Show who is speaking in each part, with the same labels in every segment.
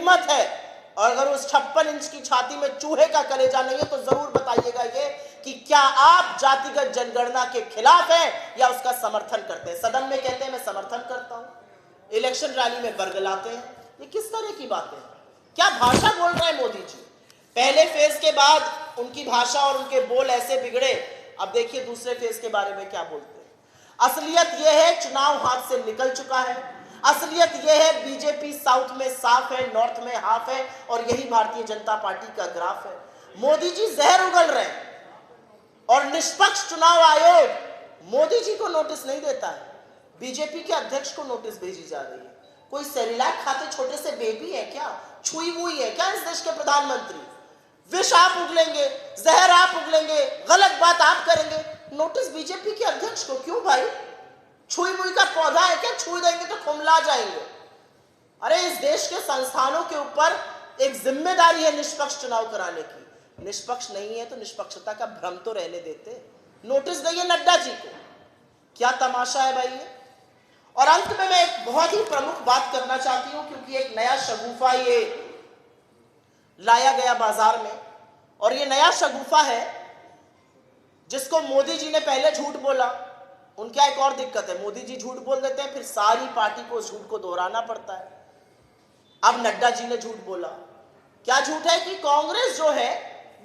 Speaker 1: हिम्मत है और अगर उस 56 इंच की छाती में चूहे का कलेजा नहीं है तो जरूर बताइएगा ये कि क्या आप जातिगत जनगणना के खिलाफ हैं या उसका समर्थन करते हैं। सदन में कहते हैं मैं समर्थन करता हूं, इलेक्शन रैली में बरगलाते हैं। ये किस तरह की बातें हैं? क्या भाषा बोल रहे हैं मोदी जी? पहले फेज के बाद उनकी भाषा और उनके बोल ऐसे बिगड़े, अब देखिए दूसरे फेज के बारे में क्या बोलते हैं। असलियत यह है चुनाव हाथ से निकल चुका है। असलियत यह है बीजेपी साउथ में साफ है, नॉर्थ में हाफ है और यही भारतीय जनता पार्टी का ग्राफ है। मोदी जी जहर उगल रहे हैं और निष्पक्ष चुनाव आयोग मोदी जी को नोटिस नहीं देता है, बीजेपी के अध्यक्ष को नोटिस भेजी जा रही है। कोई सेरिलैक खाते छोटे से बेबी है क्या? छुई हुई है क्या इस देश के प्रधानमंत्री? विष आप उगलेंगे, जहर आप उगलेंगे, गलत बात आप करेंगे, नोटिस बीजेपी के अध्यक्ष को क्यों भाई? छुई मुई का पौधा है क्या? छुई देंगे तो खुमला जाएंगे। अरे इस देश के संस्थानों के ऊपर एक जिम्मेदारी है निष्पक्ष चुनाव कराने की। निष्पक्ष नहीं है तो निष्पक्षता का भ्रम तो रहने देते, नोटिस देइए नड्डा जी को। क्या तमाशा है भाई ये। और अंत में मैं एक बहुत ही प्रमुख बात करना चाहती हूं क्योंकि एक नया शगुफा ये लाया गया बाजार में और ये नया शगुफा है जिसको मोदी जी ने पहले झूठ बोला। उनका एक और दिक्कत है, मोदी जी झूठ बोल देते हैं फिर सारी पार्टी को उस झूठ को दोहराना पड़ता है। अब नड्डा जी ने झूठ बोला। क्या झूठ है कि कांग्रेस जो है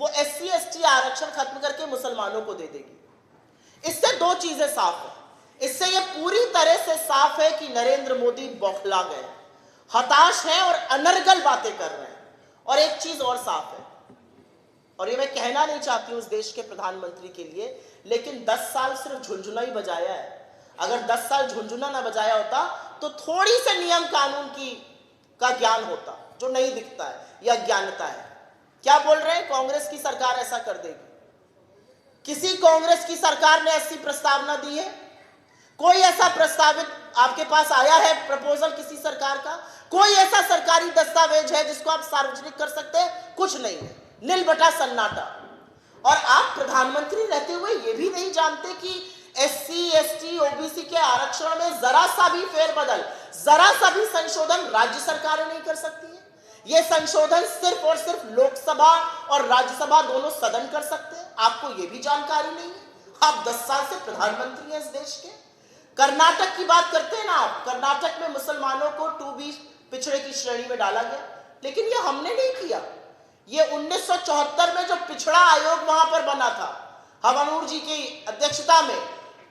Speaker 1: वो SC ST आरक्षण खत्म करके मुसलमानों को दे देगी। इससे दो चीजें साफ है। इससे यह पूरी तरह से साफ है कि नरेंद्र मोदी बौखला गए, हताश हैं और अनर्गल बातें कर रहे हैं। और एक चीज और साफ है, और ये मैं कहना नहीं चाहती हूं इस देश के प्रधानमंत्री के लिए, लेकिन 10 साल सिर्फ झुंझुना ही बजाया है। अगर 10 साल झुंझुना ना बजाया होता तो थोड़ी से नियम कानून का ज्ञान होता जो नहीं दिखता है या ज्ञानता है। क्या बोल रहे हैं? कांग्रेस की सरकार ऐसा कर देगी। किसी कांग्रेस की सरकार ने ऐसी प्रस्तावना दी है? कोई ऐसा प्रस्तावित आपके पास आया है प्रपोजल किसी सरकार का? कोई ऐसा सरकारी दस्तावेज है जिसको आप सार्वजनिक कर सकते हैं? कुछ नहीं है, नील बटा सन्नाटा। और आप प्रधानमंत्री रहते हुए ये भी नहीं जानते कि SC ST OBC के आरक्षण में जरा सा भी फेरबदल, जरा सा भी संशोधन राज्य सरकारें नहीं कर सकती है। ये संशोधन सिर्फ और सिर्फ लोकसभा और राज्यसभा दोनों सदन कर सकते हैं। आपको ये भी जानकारी नहीं है। आप 10 साल से प्रधानमंत्री हैं इस देश के। कर्नाटक की बात करते हैं ना आप, कर्नाटक में मुसलमानों को 2B पिछड़े की श्रेणी में डाला गया, लेकिन ये हमने नहीं किया। ये 1974 में जो पिछड़ा आयोग वहां पर बना था हवानूर जी की अध्यक्षता में,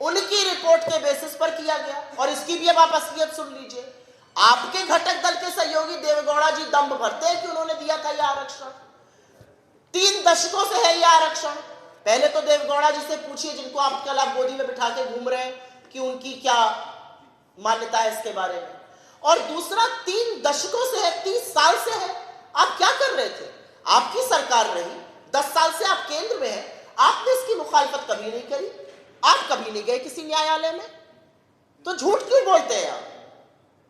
Speaker 1: उनकी रिपोर्ट के बेसिस पर किया गया। और इसकी भी अब आप असलियत सुन लीजिए। आपके घटक दल के सहयोगी देवेगौड़ा जी दम्भ भरते हैं कि उन्होंने दिया था यह आरक्षण। 3 दशकों से है यह आरक्षण। पहले तो देवेगौड़ा जी से पूछिए जिनको आप कल आप गोदी में बिठा के घूम रहे हैं कि उनकी क्या मान्यता है इसके बारे में। और दूसरा 3 दशकों से है, 30 साल से है। आप क्या कर रहे थे? आपकी सरकार रही, 10 साल से आप केंद्र में हैं, आपने इसकी मुखालफत कभी नहीं करी। आप कभी नहीं गए किसी न्यायालय में, तो झूठ क्यों बोलते हैं आप?